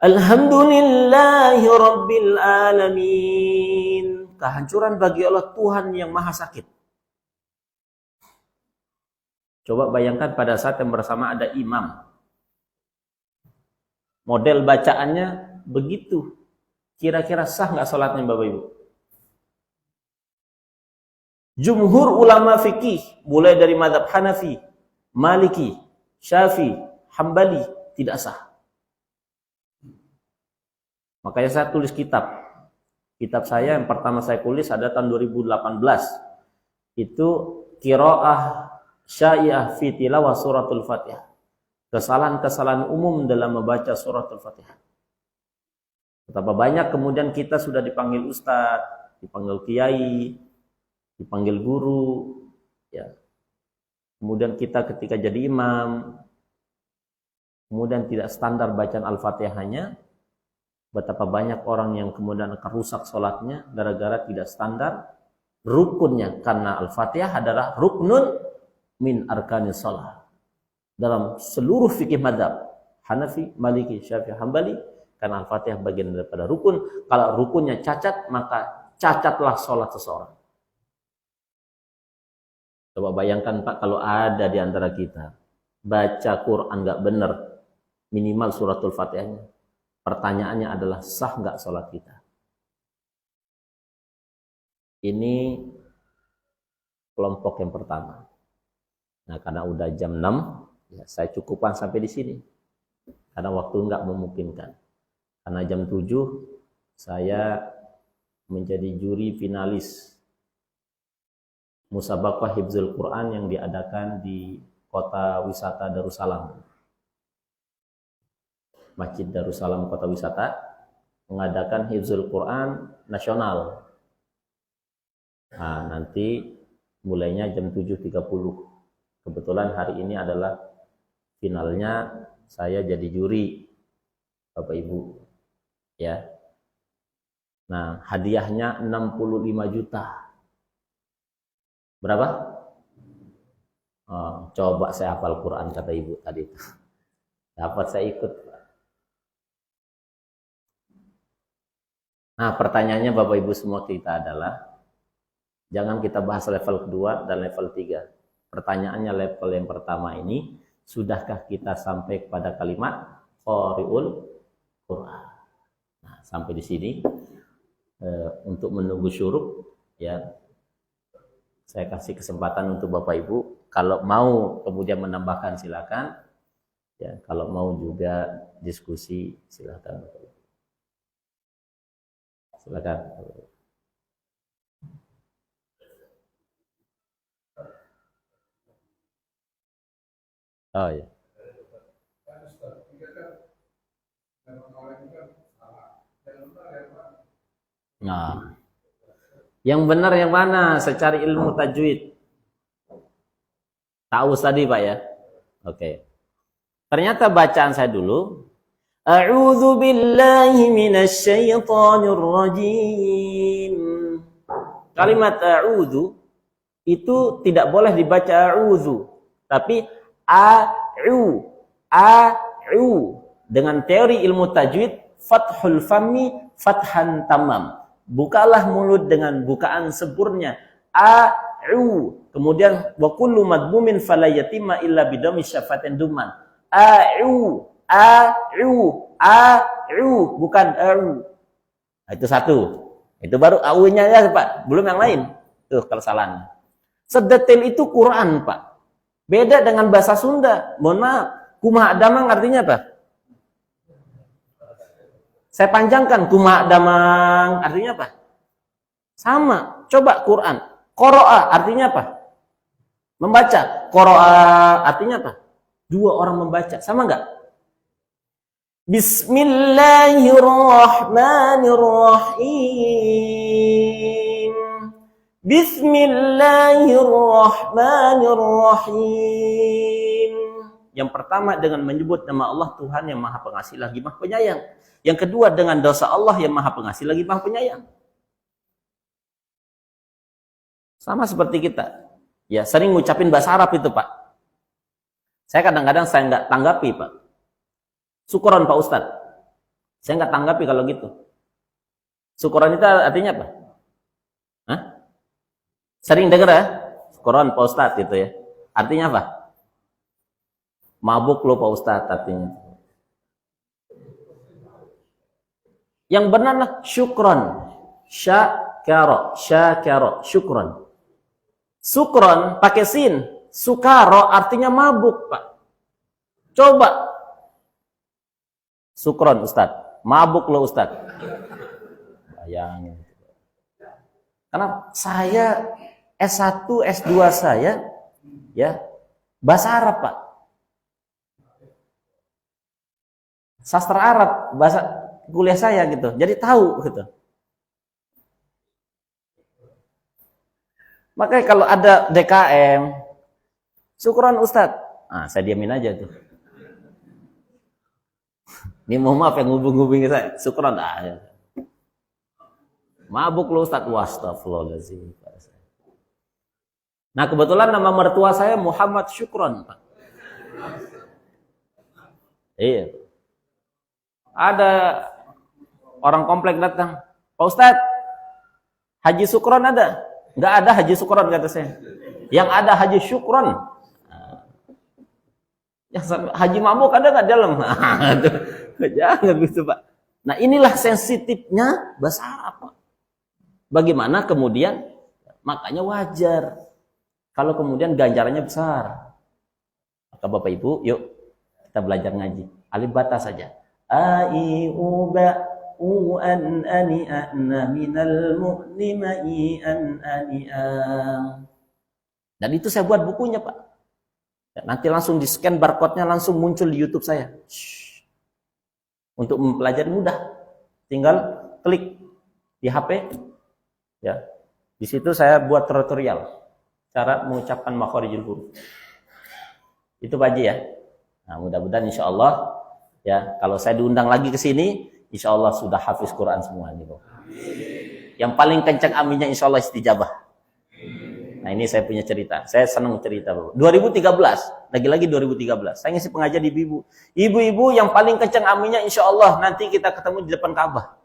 Alhamdulillahi rabbil alamin. Kehancuran bagi Allah, Tuhan yang maha sakit. Coba bayangkan pada saat yang bersama ada imam. Model bacaannya begitu. Kira-kira sah nggak sholatnya Bapak Ibu? Jumhur ulama fikih, mulai dari mazhab Hanafi, Maliki, Syafi'i, Hambali, tidak sah. Makanya saya tulis kitab. Kitab saya yang pertama saya tulis ada tahun 2018. Itu qiraah Sya'i'ah fi tilawah suratul Fatihah. Kesalahan-kesalahan umum dalam membaca suratul Fatihah. Betapa banyak kemudian kita sudah dipanggil ustadz, dipanggil kiai, dipanggil guru, ya. Kemudian kita ketika jadi imam, kemudian tidak standar bacaan Al-Fatihahnya. Betapa banyak orang yang kemudian akan rusak sholatnya gara-gara tidak standar rukunnya. Karena Al-Fatihah adalah ruknun min arkanis sholat. Dalam seluruh fikih mazhab Hanafi, Maliki, Syafi'i, Hambali, karena Al-Fatihah bagian daripada rukun. Kalau rukunnya cacat, maka cacatlah sholat seseorang. Coba bayangkan Pak, kalau ada di antara kita baca Quran nggak benar, minimal suratul Fatihahnya. Pertanyaannya adalah sah nggak sholat kita? Ini kelompok yang pertama. Nah, karena udah jam 6, ya saya cukupkan sampai di sini. Karena waktu nggak memungkinkan. Karena jam 7 saya menjadi juri finalis Musabaqah Hifzul Quran yang diadakan di Kota Wisata Darussalam. Masjid Darussalam Kota Wisata mengadakan Hifzul Quran nasional. Nah, nanti mulainya jam 7.30. Kebetulan hari ini adalah finalnya, saya jadi juri Bapak Ibu. Ya. Nah, hadiahnya 65 juta. Berapa? Oh, coba saya hafal Quran kata ibu tadi. Dapat saya ikut. Nah, pertanyaannya Bapak Ibu semua kita adalah, jangan kita bahas level kedua dan level 3. Pertanyaannya level yang pertama ini, sudahkah kita sampai kepada kalimat qari'ul Quran? Nah, sampai di sini untuk menunggu syuruk ya. Saya kasih kesempatan untuk Bapak Ibu, kalau mau kemudian menambahkan silakan. Ya, kalau mau juga diskusi silakan. Silakan. Oh ya. Nah, yang benar yang mana? Saya cari ilmu tajwid. Tahu tadi Pak ya? Oke. Ternyata bacaan saya dulu. A'udzu billahi minasy syaithanir rajim. Kalimat a'udzu itu tidak boleh dibaca a'udzu, tapi a'u. Dengan teori ilmu tajwid, fathul fammi fathan tamam. Bukalah mulut dengan bukaan sempurna. A'u. Kemudian wa kullu madmumin fala yatimma illa bidami syafatin duman. A'u. Bukan a'u. Nah, itu satu. Itu baru a'u-nya ya, Pak. Belum yang lain. Tuh kesalahan. Sedetail itu Quran, Pak. Beda dengan bahasa Sunda. Mohon maaf. Kumaha damang artinya apa? Saya panjangkan, kumaha damang artinya apa? Sama. Coba Quran. Qoro'a artinya apa? Membaca. Qoro'a artinya apa? Dua orang membaca. Sama enggak? Bismillahirrahmanirrahim. Bismillahirrahmanirrahim. Yang pertama dengan menyebut nama Allah Tuhan yang Maha Pengasih lagi Maha Penyayang. Yang kedua dengan dosa Allah yang Maha Pengasih lagi Maha Penyayang. Sama seperti kita. Ya, sering ngucapin bahasa Arab itu, Pak. Saya kadang-kadang saya nggak tanggapi, Pak. Syukuran Pak Ustadz. Saya nggak tanggapi kalau gitu. Syukuran itu artinya apa? Hah? Sering dengar ya? Syukuran Pak Ustadz gitu ya. Artinya apa? Mabuk lo Pak Ustadz artinya. Yang benarlah syukron. Syakaro, syukron. Syukron pakai sin. Sukaro artinya mabuk, Pak. Coba. Syukron Ustadz. Mabuk lo Ustadz. Bayangin. Karena saya S1, S2 saya ya bahasa Arab, Pak. Sastra Arab, bahasa kuliah saya gitu. Jadi tahu gitu. Makanya kalau ada DKM, syukuran Ustadz. Nah, saya diamin aja tuh. Ini mohon maaf yang ngubung-ngubungin saya. Syukuran. Ya. Mabuk lo Ustadz. Astagfirullahaladzim. Nah, kebetulan nama mertua saya Muhammad Syukron, Pak. Iya. Ada orang komplek datang. Pak Ustadz, Haji Syukron ada? Enggak ada Haji Syukron kata saya. Yang ada Haji Syukron. Yang Haji mabuk ada nggak dalam? Jangan gitu, Pak. Nah, inilah sensitifnya bahasa Arab, Pak. Bagaimana kemudian? Makanya wajar kalau kemudian ganjarannya besar. Maka Bapak Ibu, yuk kita belajar ngaji. Alif bata saja. A I U ba u an ani ana minal mu'lima i an ani a. Dan itu saya buat bukunya, Pak. Nanti langsung di scan barcode-nya langsung muncul di YouTube saya. Untuk mempelajari mudah. Tinggal klik di HP. Ya. Di situ saya buat tutorial cara mengucapkan makharijul huruf. Itu Pak Haji ya. Nah, mudah-mudahan insya Allah ya, kalau saya diundang lagi ke sini, insya Allah sudah hafiz Quran semua nih, Bang. Yang paling kencang aminnya insya Allah istijabah. Nah ini saya punya cerita. Saya senang cerita, Bapak. 2013, lagi-lagi 2013. Saya ngisi pengajian ibu-ibu. Ibu-ibu yang paling kencang aminnya insya Allah nanti kita ketemu di depan Ka'bah.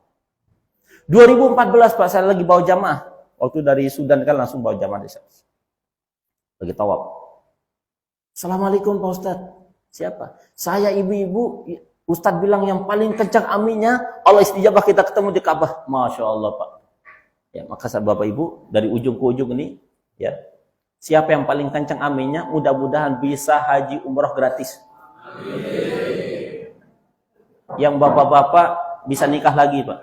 2014 Pak, saya lagi bawa jamaah. Waktu dari Sudan kan langsung bawa jamaah di sana. Lagi tawaf. Assalamualaikum Pak Ustadz. Siapa? Saya ibu-ibu. Ustadz bilang yang paling kencang aminnya Allah istijabah kita ketemu di Ka'bah. Masya Allah Pak. Ya, maka Bapak Ibu dari ujung ke ujung ini, ya, siapa yang paling kencang aminnya, mudah-mudahan bisa haji umroh gratis. Amin. Yang bapak-bapak bisa nikah lagi Pak.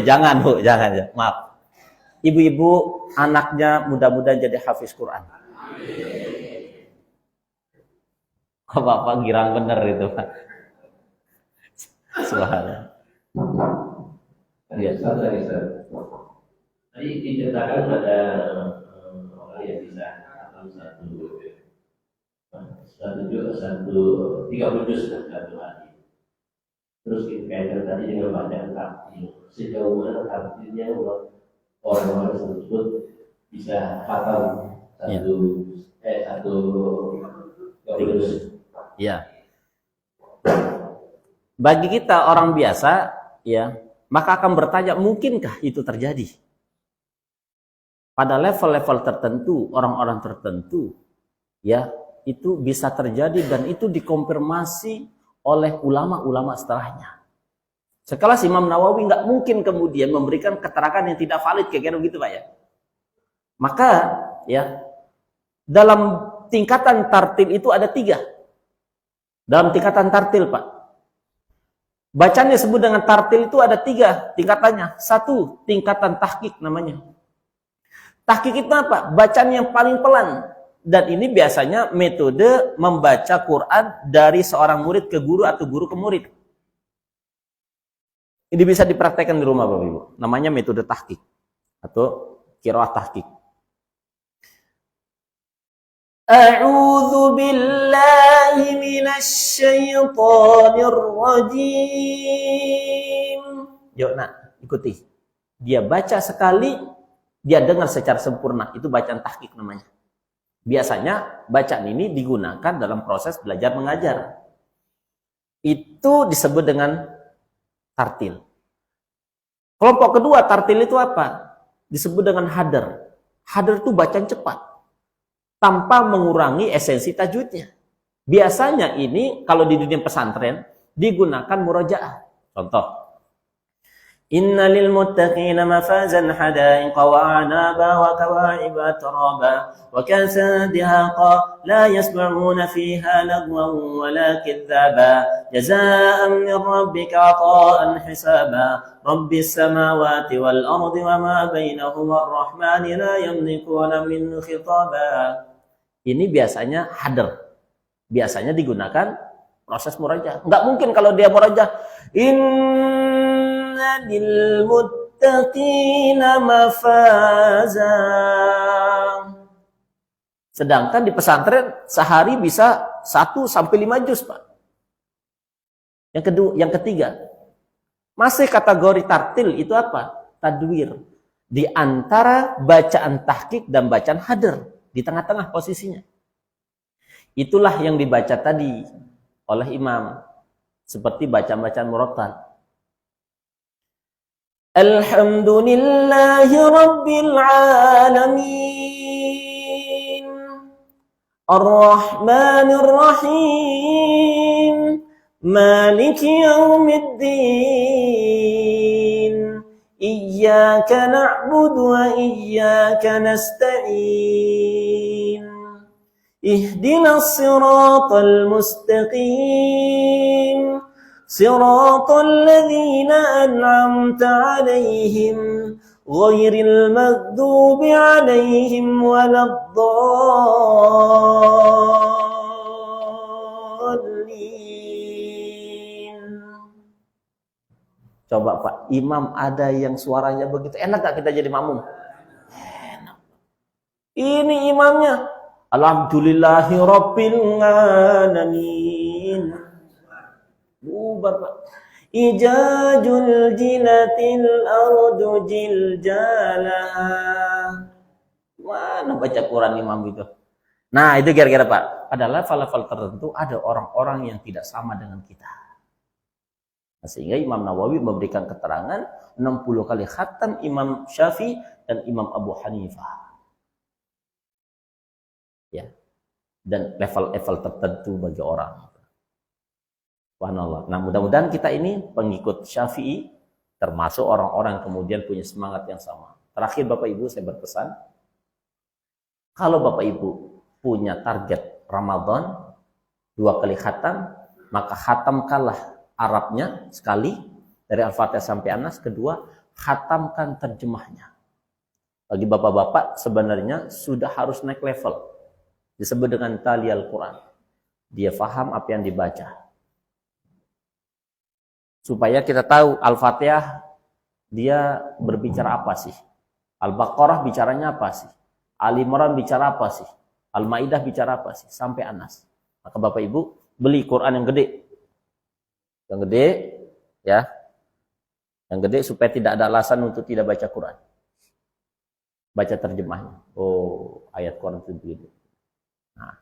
Jangan Bu, jangan ya, maaf. Ibu-ibu anaknya mudah-mudahan jadi hafiz Quran. Oh, Bapak girang bener itu Pak. Subhanallah. Ya, tadi diceritakan ada orang yang bisa satu 30 juz satu hari. Terus dikaitkan tadi dengan bacaan tartil. Sejauh mana tartilnya orang-orang tersebut bisa hafal satu 30 juz. Ya. Bagi kita orang biasa, ya, maka akan bertanya, mungkinkah itu terjadi? Pada level-level tertentu, orang-orang tertentu, ya, itu bisa terjadi dan itu dikonfirmasi oleh ulama-ulama setelahnya. Sekelas Imam Nawawi nggak mungkin kemudian memberikan keterangan yang tidak valid, kayak gitu Pak ya. Maka, ya, dalam tingkatan tartil itu ada 3. Dalam tingkatan tartil Pak. Bacaan disebut dengan tartil itu ada 3 tingkatannya. 1, tingkatan tahqiq namanya. Tahqiq itu apa? Bacaan yang paling pelan. Dan ini biasanya metode membaca Quran dari seorang murid ke guru atau guru ke murid. Ini bisa dipraktekkan di rumah Bapak Ibu. Namanya metode tahqiq atau qiraah tahqiq. A'udzu billahi minasy syaithanir rajim. Yuk nak, ikuti. Dia baca sekali, dia dengar secara sempurna. Itu bacaan tahqiq namanya. Biasanya bacaan ini digunakan dalam proses belajar mengajar. Itu disebut dengan tartil. Kelompok kedua tartil itu apa? Disebut dengan hadar. Hadar itu bacaan cepat tanpa mengurangi esensi tajwidnya. Biasanya ini kalau di dunia pesantren digunakan murojaah. Contoh. Innalil muttaqina mafazan hadaiqa wa anaba wa kawa'iba taraba wa ka'san dihaqa la yasma'una fiha lagwan wa la kadzaba jazaa'an min rabbika 'ata'an hisaba rabbis samawati wal ardi wa ma bainahuma ar-rahmani la yamlikuna min khitaba. Ini biasanya hadar. Biasanya digunakan proses murajaah. Enggak mungkin kalau dia murajaah inna lil muttaqina mafaza. Sedangkan di pesantren sehari bisa 1 sampai 5 juz, Pak. Yang ketiga, masih kategori tartil itu apa? Tadwir. Di antara bacaan tahqiq dan bacaan hadar. Di tengah-tengah posisinya. Itulah yang dibaca tadi oleh imam. Seperti bacaan-bacaan murattal. Alhamdulillahi Rabbil Alamin. Ar-Rahmanir Rahim. Maliki Yawmiddin. Iyyaka na'budu wa iyyaka nasta'in. Ihdinas siratal mustaqim. Siratal ladzina an'amta 'alaihim ghairil maghdubi 'alaihim waladdallin. Coba Pak, imam ada yang suaranya begitu enak gak kita jadi makmum? Enak. Ini imamnya. Alhamdulillahi Rabbil Alamin. Bubar Pak. Ijajul jilatil ardu jiljalaha. Mana baca Quran imam itu? Nah, itu kira-kira Pak. Pada level-level tertentu ada orang-orang yang tidak sama dengan kita. Nah, sehingga Imam Nawawi memberikan keterangan 60 kali khatam Imam Syafi'i dan Imam Abu Hanifah. Ya. Dan level-level tertentu bagi orang. Subhanallah. Nah, mudah-mudahan kita ini pengikut Syafi'i termasuk orang-orang kemudian punya semangat yang sama. Terakhir Bapak Ibu saya berpesan, kalau Bapak Ibu punya target Ramadan 2 kali khatam, maka khatamkanlah Arabnya sekali dari Al-Fatihah sampai An-Nas, kedua khatamkan terjemahnya. Bagi bapak-bapak sebenarnya sudah harus naik level. Disebut dengan tali Al-Quran. Dia faham apa yang dibaca. Supaya kita tahu Al-Fatihah dia berbicara apa sih? Al-Baqarah bicaranya apa sih? Al-Imran bicara apa sih? Al-Maidah bicara apa sih? Sampai An-Nas. Maka Bapak Ibu beli Quran yang gede. Yang gede ya. Yang gede supaya tidak ada alasan untuk tidak baca Quran. Baca terjemahnya. Oh, ayat Quran itu begitu. Nah,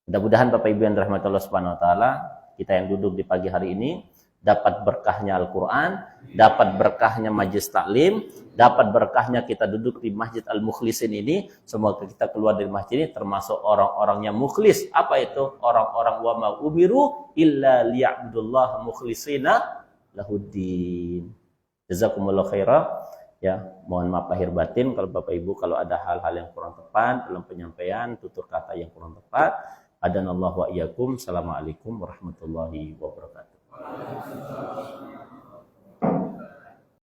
mudah-mudahan Bapak Ibu yang dirahmati Allah Subhanahu wa taala, kita yang duduk di pagi hari ini dapat berkahnya Al-Quran, dapat berkahnya majlis taklim, dapat berkahnya kita duduk di Masjid Al-Mukhlisin ini. Semoga kita keluar dari masjid ini termasuk orang-orang yang mukhlis. Apa itu? Orang-orang wa ma umiru illa liya'budullaha mukhlishina lahuddin. Jazakumullah khairah. Ya, mohon maaf lahir batin kalau Bapak Ibu kalau ada hal-hal yang kurang tepat dalam penyampaian, tutur kata yang kurang tepat. Adanallahu wa iyyakum. Assalamualaikum warahmatullahi wabarakatuh.